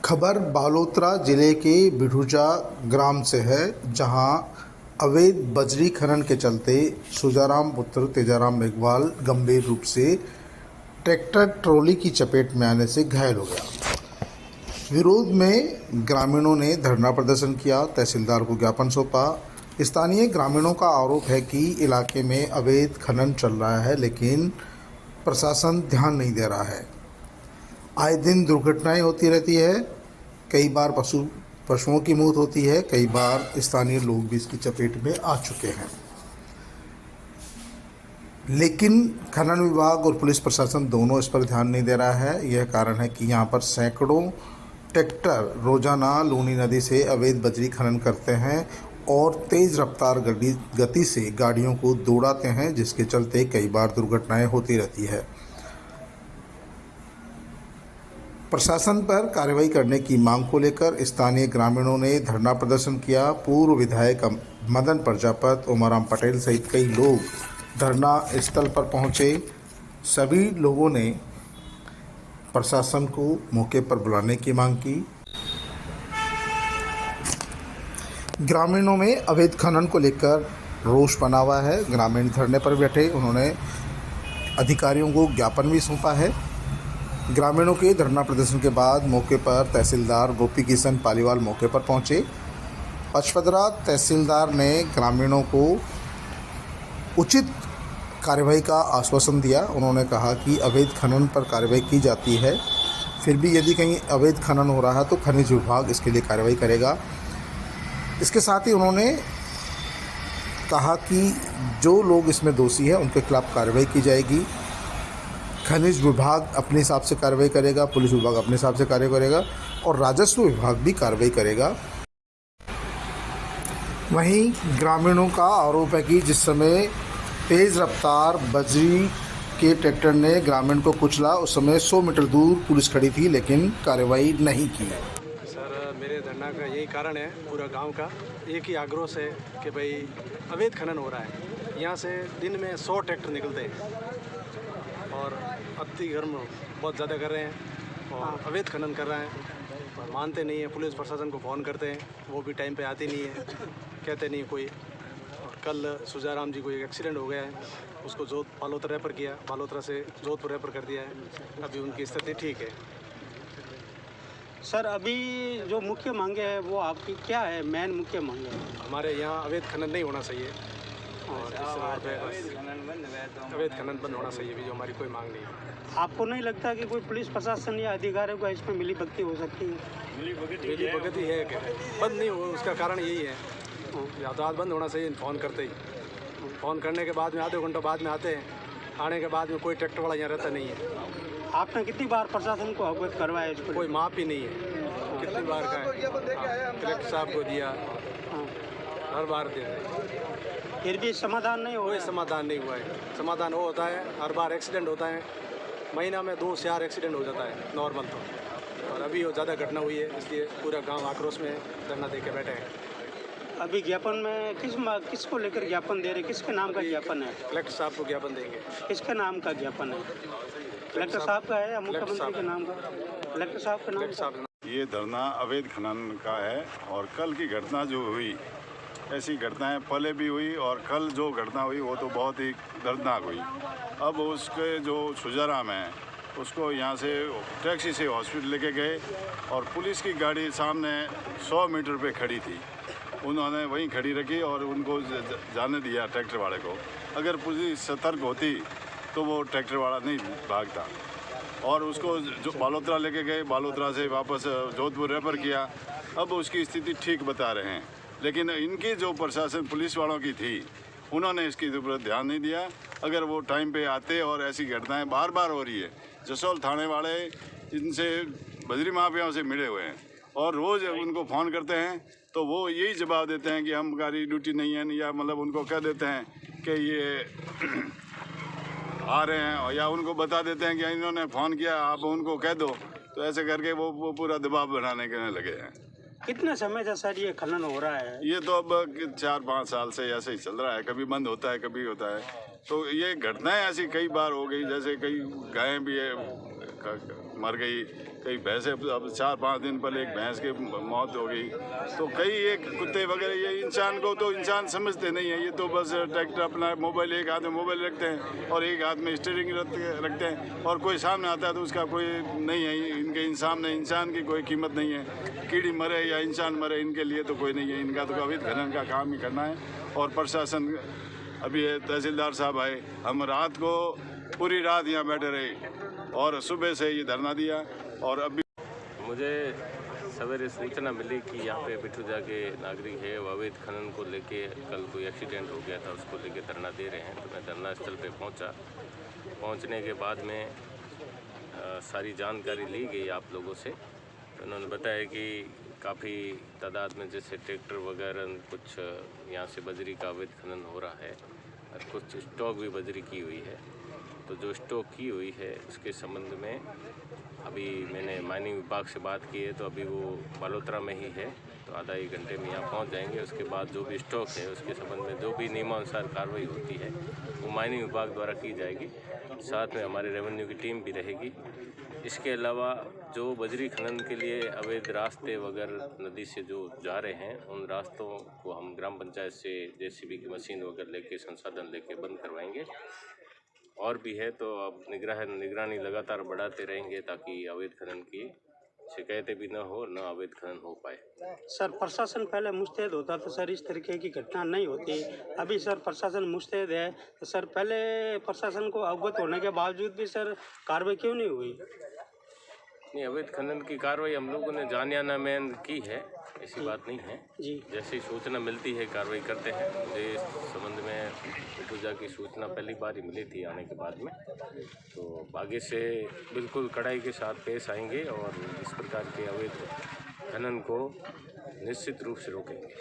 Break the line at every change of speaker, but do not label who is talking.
खबर बालोतरा जिले के बिठूजा ग्राम से है, जहां अवैध बजरी खनन के चलते सुजाराम पुत्र तेजाराम मेघवाल गंभीर रूप से ट्रैक्टर ट्रॉली की चपेट में आने से घायल हो गया। विरोध में ग्रामीणों ने धरना प्रदर्शन किया, तहसीलदार को ज्ञापन सौंपा। स्थानीय ग्रामीणों का आरोप है कि इलाके में अवैध खनन चल रहा है, लेकिन प्रशासन ध्यान नहीं दे रहा है। आए दिन दुर्घटनाएं होती रहती है, कई बार पशुओं की मौत होती है, कई बार स्थानीय लोग भी इसकी चपेट में आ चुके हैं। लेकिन खनन विभाग और पुलिस प्रशासन दोनों इस पर ध्यान नहीं दे रहा है। यह कारण है कि यहाँ पर सैकड़ों ट्रैक्टर रोजाना लूनी नदी से अवैध बजरी खनन करते हैं और तेज़ रफ्तार गति से गाड़ियों को दौड़ाते हैं, जिसके चलते कई बार दुर्घटनाएं होती रहती है। प्रशासन पर कार्रवाई करने की मांग को लेकर स्थानीय ग्रामीणों ने धरना प्रदर्शन किया। पूर्व विधायक मदन प्रजापति, उमाराम पटेल सहित कई लोग धरना स्थल पर पहुंचे। सभी लोगों ने प्रशासन को मौके पर बुलाने की मांग की। ग्रामीणों में अवैध खनन को लेकर रोष बना हुआ है। ग्रामीण धरने पर बैठे, उन्होंने अधिकारियों को ज्ञापन भी सौंपा है। ग्रामीणों के धरना प्रदर्शन के बाद मौके पर तहसीलदार गोपी किशन पालीवाल मौके पर पहुंचे। पचपदरा तहसीलदार ने ग्रामीणों को उचित कार्रवाई का आश्वासन दिया। उन्होंने कहा कि अवैध खनन पर कार्रवाई की जाती है, फिर भी यदि कहीं अवैध खनन हो रहा है तो खनिज विभाग इसके लिए कार्रवाई करेगा। इसके साथ ही उन्होंने कहा कि जो लोग इसमें दोषी हैं उनके खिलाफ कार्रवाई की जाएगी। खनिज विभाग अपने हिसाब से कार्रवाई करेगा, पुलिस विभाग अपने हिसाब से कार्य करेगा और राजस्व विभाग भी कार्रवाई करेगा। वहीं ग्रामीणों का आरोप है कि जिस समय तेज़ रफ्तार बजरी के ट्रैक्टर ने ग्रामीण को कुचला, उस समय 100 मीटर दूर पुलिस खड़ी थी, लेकिन कार्रवाई नहीं की।
सर, मेरे धरना का यही कारण है, पूरा गांव का एक ही आक्रोश है कि भाई अवैध खनन हो रहा है। यहाँ से दिन में 100 ट्रैक्टर निकलते हैं और अति गर्म बहुत ज़्यादा कर रहे हैं और अवैध खनन कर रहे हैं और मानते नहीं है। पुलिस प्रशासन को फ़ोन करते हैं, वो भी टाइम पे आती नहीं है, कहते नहीं कोई। और कल सुजाराम जी को एक एक्सीडेंट हो गया है, उसको बालोतरा रेफर किया, बालोतरा से जोधपुर रेफर कर दिया है। अभी उनकी स्थिति ठीक है।
सर, अभी जो मुख्य मांगे हैं वो आपकी क्या है? मेन मुख्य मांगे
हमारे यहाँ अवैध खनन नहीं होना चाहिए और अवैध खनन बंद होना चाहिए, भी जो हमारी कोई मांग नहीं है।
आपको नहीं लगता कि कोई पुलिस प्रशासन या अधिकारियों का इसमें मिलीभगत हो सकती है?
मिलीभगत ही है कि बंद नहीं हो, उसका कारण यही है। यातायात बंद होना चाहिए। फ़ोन करते ही, फ़ोन करने के बाद में आधे घंटे बाद में आते हैं, आने के बाद में कोई ट्रैक्टर वाला यहाँ रहता नहीं है।
आपने कितनी बार प्रशासन को अवगत करवाया? इसको
कोई माप ही नहीं है, कितनी बार का है। कलेक्टर साहब को दिया, हर बार दे रहे,
फिर भी समाधान नहीं हुआ।
कोई समाधान नहीं हुआ है। समाधान वो होता है, हर बार एक्सीडेंट होता है, महीना में 2 से 4 एक्सीडेंट हो जाता है नॉर्मल तो। और अभी वो ज़्यादा घटना हुई है, इसलिए पूरा गांव आक्रोश में धरना दे के बैठे हैं।
अभी ज्ञापन में किसको लेकर ज्ञापन दे रहे? किसके नाम का ज्ञापन है?
कलेक्टर साहब को ज्ञापन देंगे।
किसके नाम का ज्ञापन है? कलेक्टर साहब का है या मुख्यमंत्री के नाम का? कलेक्टर साहब के नाम का।
ये धरना अवैध खनन का है और कल की घटना जो हुई, ऐसी घटनाएं पहले भी हुई और कल जो घटना हुई वो तो बहुत ही दर्दनाक हुई। अब उसके जो सुजाराम है उसको यहाँ से टैक्सी से हॉस्पिटल लेके गए और पुलिस की गाड़ी सामने 100 मीटर पे खड़ी थी, उन्होंने वहीं खड़ी रखी और उनको जाने दिया ट्रैक्टर वाले को। अगर पुलिस सतर्क होती तो वो ट्रैक्टर वाला नहीं भागता और उसको जो बालोतरा लेके गए, बालोतरा से वापस जोधपुर रेफर किया। अब उसकी स्थिति ठीक बता रहे हैं, लेकिन इनकी जो प्रशासन पुलिस वालों की थी, उन्होंने इसकी ऊपर ध्यान नहीं दिया। अगर वो टाइम पे आते और ऐसी घटनाएं बार बार हो रही है। जसोल थाने वाले इनसे बजरी माफियाओं से मिले हुए हैं और रोज़ उनको फ़ोन करते हैं तो वो यही जवाब देते हैं कि हमारी ड्यूटी नहीं है, या मतलब उनको कह देते हैं कि ये आ रहे हैं, या उनको बता देते हैं कि इन्होंने फ़ोन किया, आप उनको कह दो। तो ऐसे करके वो पूरा दबाव बनाने के लगे हैं।
कितने समय से सर ये खनन हो रहा है?
ये तो अब 4-5 साल से ऐसे ही चल रहा है, कभी बंद होता है कभी होता है। तो ये घटनाएं ऐसी कई बार हो गई, जैसे कई गायें भी मर गई, कई भैंसें, अब 4-5 दिन पहले एक भैंस की मौत हो गई। तो कई एक कुत्ते वगैरह, ये इंसान को तो इंसान समझते नहीं है, ये तो बस ट्रैक्टर अपना मोबाइल, एक हाथ में मोबाइल रखते हैं और एक हाथ में स्टीयरिंग रखते हैं, और कोई सामने आता है तो उसका कोई नहीं है, इनके इंसान की कोई कीमत नहीं है। कीड़ी मरे या इंसान मरे, इनके लिए तो कोई नहीं है। इनका तो अवैध खनन का काम ही करना है। और प्रशासन, अभी तहसीलदार साहब आए, हम रात को पूरी रात यहाँ बैठे रहे और सुबह से ये धरना दिया। और अभी
मुझे सवेरे सूचना मिली कि यहाँ पे बिठूजा के नागरिक है, वो अवैध खनन को लेके कल कोई एक्सीडेंट हो गया था, उसको लेके धरना दे रहे हैं। तो मैं धरना स्थल पे पहुँचा। पहुँचने के बाद में सारी जानकारी ली गई आप लोगों से। तो उन्होंने बताया कि काफ़ी तादाद में जैसे ट्रैक्टर वगैरह कुछ यहाँ से बजरी का अवैध खनन हो रहा है और कुछ स्टॉक भी बजरी की हुई है। तो जो स्टॉक की हुई है उसके संबंध में अभी मैंने माइनिंग विभाग से बात की है, तो अभी वो बालोतरा में ही है, तो आधा 1 घंटे में यहाँ पहुँच जाएंगे। उसके बाद जो भी स्टॉक है उसके संबंध में जो भी नियमानुसार कार्रवाई होती है वो माइनिंग विभाग द्वारा की जाएगी। साथ में हमारे रेवेन्यू की टीम भी रहेगी। इसके अलावा जो बजरी खनन के लिए अवैध रास्ते वगैरह नदी से जो जा रहे हैं, उन रास्तों को हम ग्राम पंचायत से JCB की मशीन वगैरह लेके, संसाधन लेके बंद करवाएंगे। और भी है तो अब निगरानी लगातार बढ़ाते रहेंगे ताकि अवैध खनन की शिकायतें भी न हो, न अवैध खनन हो पाए।
सर, प्रशासन पहले मुस्तैद होता तो सर इस तरीके की घटना नहीं होती। अभी सर प्रशासन मुस्तैद है, तो सर पहले प्रशासन को अवगत होने के बावजूद भी सर कार्रवाई क्यों नहीं हुई?
नहीं, अवैध खनन की कार्रवाई हम लोगों ने जानियाना में की है, ऐसी बात नहीं है
जी।
जैसे ही सूचना मिलती है कार्रवाई करते हैं। मुझे इस संबंध में पूजा की सूचना पहली बार ही मिली थी आने के बाद में, तो आगे से बिल्कुल कड़ाई के साथ पेश आएंगे और इस प्रकार के अवैध खनन को निश्चित रूप से रोकेंगे।